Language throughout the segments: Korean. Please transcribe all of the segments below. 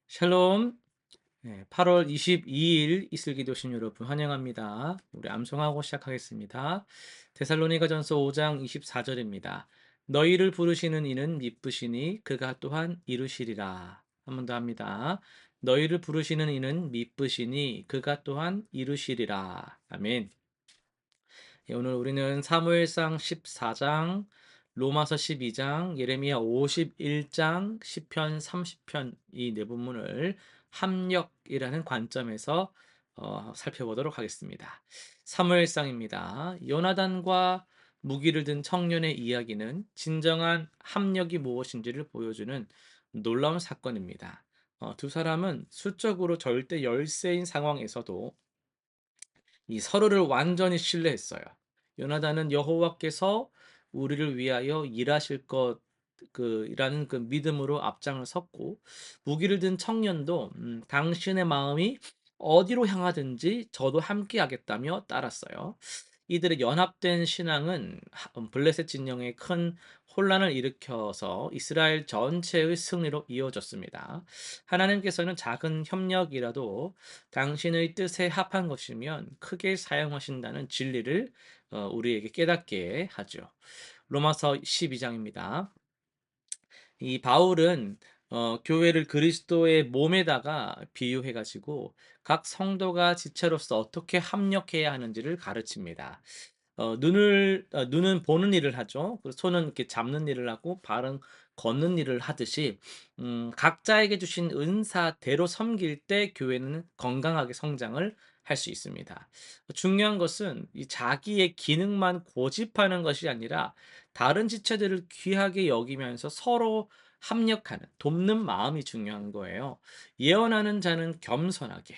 샬롬. 8월 22일 이슬기도신 여러분 환영합니다. 우리 암송하고 시작하겠습니다. 데살로니가전서 5장 24절입니다. 너희를 부르시는 이는 미쁘시니 그가 또한 이루시리라. 한 번 더 합니다. 너희를 부르시는 이는 미쁘시니 그가 또한 이루시리라. 아멘. 오늘 우리는 사무엘상 14장, 로마서 12장, 예레미야 51장, 시편 30편 이 네 부분을 합력이라는 관점에서 살펴보도록 하겠습니다. 사무엘상입니다. 요나단과 무기를 든 청년의 이야기는 진정한 합력이 무엇인지를 보여주는 놀라운 사건입니다. 두 사람은 수적으로 절대 열세인 상황에서도 이 서로를 완전히 신뢰했어요. 요나단은 여호와께서 우리를 위하여 일하실 것 이라는 그 믿음으로 앞장을 섰고, 무기를 든 청년도 당신의 마음이 어디로 향하든지 저도 함께 하겠다며 따랐어요. 이들의 연합된 신앙은 블레셋 진영에 큰 혼란을 일으켜서 이스라엘 전체의 승리로 이어졌습니다. 하나님께서는 작은 협력이라도 당신의 뜻에 합한 것이면 크게 사용하신다는 진리를 우리에게 깨닫게 하죠. 로마서 12장입니다. 이 바울은 교회를 그리스도의 몸에다가 비유해 가지고 각 성도가 지체로서 어떻게 합력해야 하는지를 가르칩니다. 눈은 보는 일을 하죠. 그 손은 이렇게 잡는 일을 하고 발은 걷는 일을 하듯이 각자에게 주신 은사대로 섬길 때 교회는 건강하게 성장을 할 수 있습니다. 중요한 것은 이 자기의 기능만 고집하는 것이 아니라 다른 지체들을 귀하게 여기면서 서로 합력하는, 돕는 마음이 중요한 거예요. 예언하는 자는 겸손하게,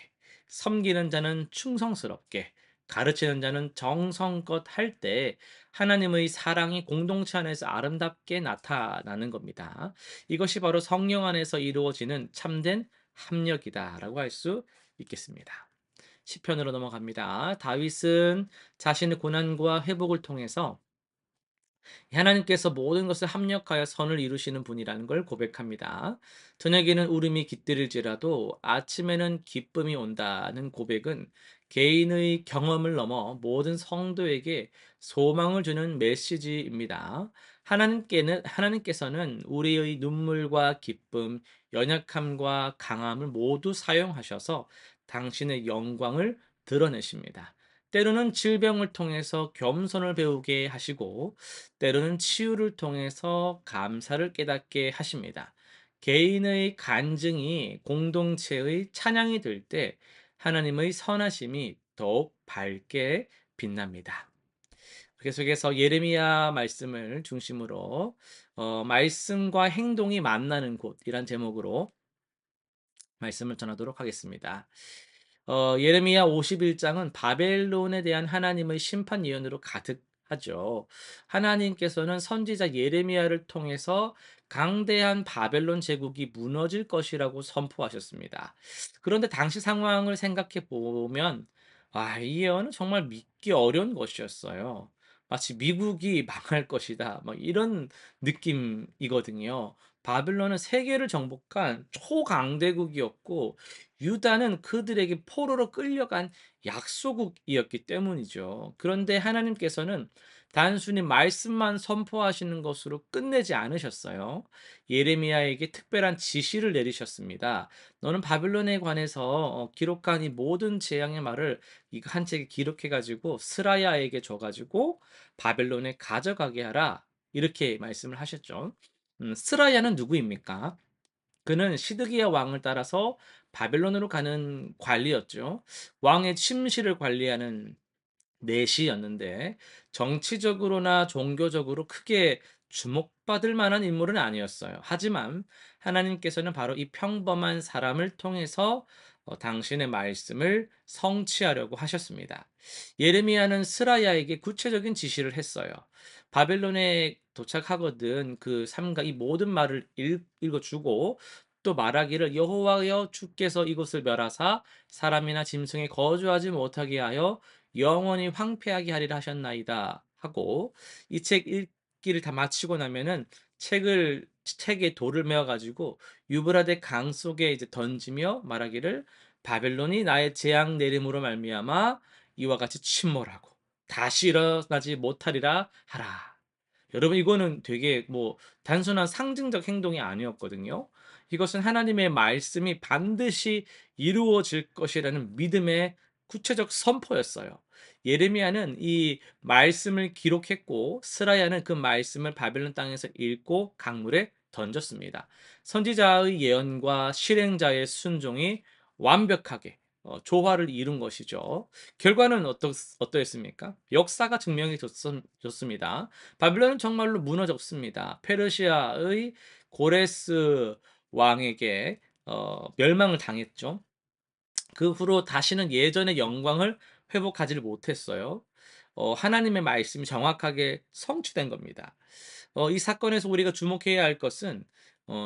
섬기는 자는 충성스럽게, 가르치는 자는 정성껏 할 때 하나님의 사랑이 공동체 안에서 아름답게 나타나는 겁니다. 이것이 바로 성령 안에서 이루어지는 참된 합력이다라고 할 수 있겠습니다. 시편으로 넘어갑니다. 다윗은 자신의 고난과 회복을 통해서 하나님께서 모든 것을 합력하여 선을 이루시는 분이라는 걸 고백합니다. 저녁에는 울음이 깃들일지라도 아침에는 기쁨이 온다는 고백은 개인의 경험을 넘어 모든 성도에게 소망을 주는 메시지입니다. 하나님께서는 우리의 눈물과 기쁨, 연약함과 강함을 모두 사용하셔서 당신의 영광을 드러내십니다. 때로는 질병을 통해서 겸손을 배우게 하시고, 때로는 치유를 통해서 감사를 깨닫게 하십니다. 개인의 간증이 공동체의 찬양이 될 때 하나님의 선하심이 더욱 밝게 빛납니다. 계속해서 예레미야 말씀을 중심으로 말씀과 행동이 만나는 곳이란 제목으로 말씀을 전하도록 하겠습니다. 예레미야 51장은 바벨론에 대한 하나님의 심판 예언으로 가득하죠. 하나님께서는 선지자 예레미야를 통해서 강대한 바벨론 제국이 무너질 것이라고 선포하셨습니다. 그런데 당시 상황을 생각해 보면 이 예언은 정말 믿기 어려운 것이었어요. 마치 미국이 망할 것이다, 막 이런 느낌이거든요. 바빌론은 세계를 정복한 초강대국이었고, 유다는 그들에게 포로로 끌려간 약소국이었기 때문이죠. 그런데 하나님께서는 단순히 말씀만 선포하시는 것으로 끝내지 않으셨어요. 예레미야에게 특별한 지시를 내리셨습니다. 너는 바빌론에 관해서 기록한 이 모든 재앙의 말을 이거 한 책에 기록해 가지고 스라야에게 줘 가지고 바벨론에 가져가게 하라. 이렇게 말씀을 하셨죠. 스라야는 누구입니까? 그는 시드기야 왕을 따라서 바벨론으로 가는 관리였죠. 왕의 침실을 관리하는 내시였는데, 정치적으로나 종교적으로 크게 주목받을 만한 인물은 아니었어요. 하지만 하나님께서는 바로 이 평범한 사람을 통해서 당신의 말씀을 성취하려고 하셨습니다. 예레미야는 스라야에게 구체적인 지시를 했어요. 바벨론에 도착하거든 그 삼가 이 모든 말을 읽어주고, 또 말하기를 여호와여 주께서 이곳을 멸하사 사람이나 짐승에 거주하지 못하게 하여 영원히 황폐하게 하리라 하셨나이다 하고, 이 책 읽기를 다 마치고 나면은 책을 책에 돌을 메어 가지고 유브라데 강 속에 이제 던지며 말하기를 "바벨론이 나의 재앙 내림으로 말미암아 이와 같이 침몰하고 다시 일어나지 못하리라 하라." 여러분, 이거는 되게 뭐 단순한 상징적 행동이 아니었거든요. 이것은 하나님의 말씀이 반드시 이루어질 것이라는 믿음의 구체적 선포였어요. 예레미야는 이 말씀을 기록했고 스라야는 그 말씀을 바벨론 땅에서 읽고 강물에 던졌습니다. 선지자의 예언과 실행자의 순종이 완벽하게 조화를 이룬 것이죠. 결과는 어떠했습니까? 역사가 증명해 줬습니다. 바빌론은 정말로 무너졌습니다. 페르시아의 고레스 왕에게 멸망을 당했죠. 그 후로 다시는 예전의 영광을 회복하지를 못했어요. 하나님의 말씀이 정확하게 성취된 겁니다. 이 사건에서 우리가 주목해야 할 것은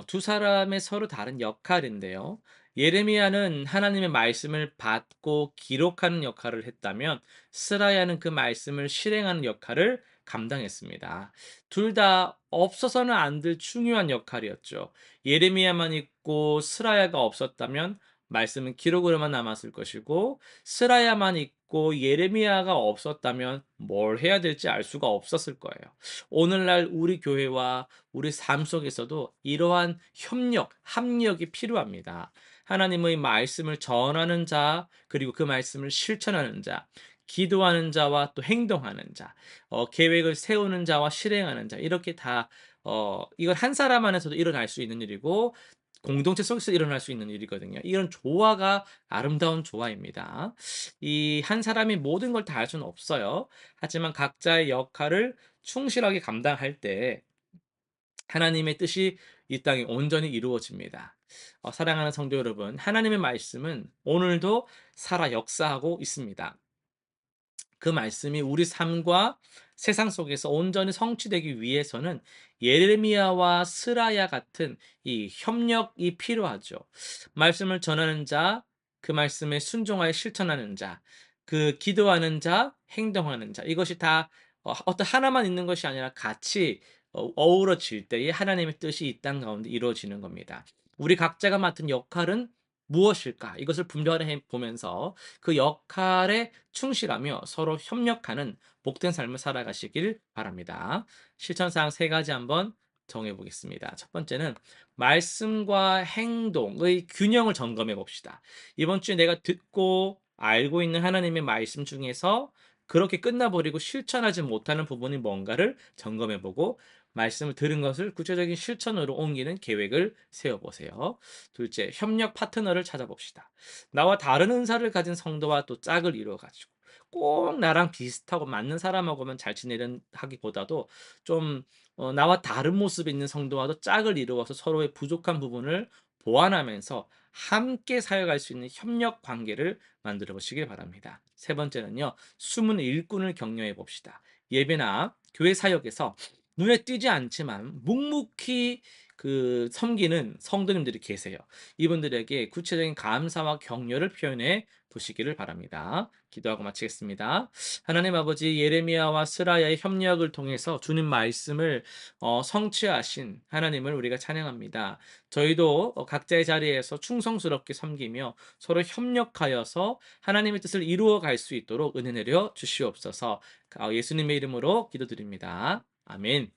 두 사람의 서로 다른 역할인데요. 예레미야는 하나님의 말씀을 받고 기록하는 역할을 했다면 스라야는 그 말씀을 실행하는 역할을 감당했습니다. 둘 다 없어서는 안 될 중요한 역할이었죠. 예레미야만 있고 스라야가 없었다면 말씀은 기록으로만 남았을 것이고 스라야만 있고 예레미야가 없었다면 뭘 해야 될지 알 수가 없었을 거예요. 오늘날 우리 교회와 우리 삶 속에서도 이러한 협력, 합력이 필요합니다. 하나님의 말씀을 전하는 자, 그리고 그 말씀을 실천하는 자, 기도하는 자와 또 행동하는 자, 계획을 세우는 자와 실행하는 자, 이렇게 다 이건 한 사람 안에서도 일어날 수 있는 일이고 공동체 속에서 일어날 수 있는 일이거든요. 이런 조화가 아름다운 조화입니다. 이 한 사람이 모든 걸 다 할 수는 없어요. 하지만 각자의 역할을 충실하게 감당할 때 하나님의 뜻이 이 땅에 온전히 이루어집니다. 사랑하는 성도 여러분, 하나님의 말씀은 오늘도 살아 역사하고 있습니다. 그 말씀이 우리 삶과 세상 속에서 온전히 성취되기 위해서는 예레미야와 스라야 같은 이 협력이 필요하죠. 말씀을 전하는 자, 그 말씀에 순종하여 실천하는 자, 그 기도하는 자, 행동하는 자, 이것이 다 어떤 하나만 있는 것이 아니라 같이 어우러질 때에 하나님의 뜻이 이 땅 가운데 이루어지는 겁니다. 우리 각자가 맡은 역할은 무엇일까? 이것을 분별해 보면서 그 역할에 충실하며 서로 협력하는 복된 삶을 살아가시길 바랍니다. 실천사항 세 가지 한번 정해 보겠습니다. 첫 번째는 말씀과 행동의 균형을 점검해 봅시다. 이번 주에 내가 듣고 알고 있는 하나님의 말씀 중에서 그렇게 끝나버리고 실천하지 못하는 부분이 뭔가를 점검해 보고 말씀을 들은 것을 구체적인 실천으로 옮기는 계획을 세워보세요. 둘째, 협력 파트너를 찾아봅시다. 나와 다른 은사를 가진 성도와 또 짝을 이루어가지고 꼭 나랑 비슷하고 맞는 사람하고만 잘 지내는 하기보다도 좀 나와 다른 모습이 있는 성도와도 짝을 이루어서 서로의 부족한 부분을 보완하면서 함께 사역할 수 있는 협력 관계를 만들어 보시길 바랍니다. 세 번째는요, 숨은 일꾼을 격려해 봅시다. 예배나 교회 사역에서 눈에 띄지 않지만 묵묵히 섬기는 성도님들이 계세요. 이분들에게 구체적인 감사와 격려를 표현해 보시기를 바랍니다. 기도하고 마치겠습니다. 하나님 아버지, 예레미야와 스라야의 협력을 통해서 주님 말씀을 성취하신 하나님을 우리가 찬양합니다. 저희도 각자의 자리에서 충성스럽게 섬기며 서로 협력하여서 하나님의 뜻을 이루어 갈 수 있도록 은혜 내려 주시옵소서. 예수님의 이름으로 기도드립니다. 아멘.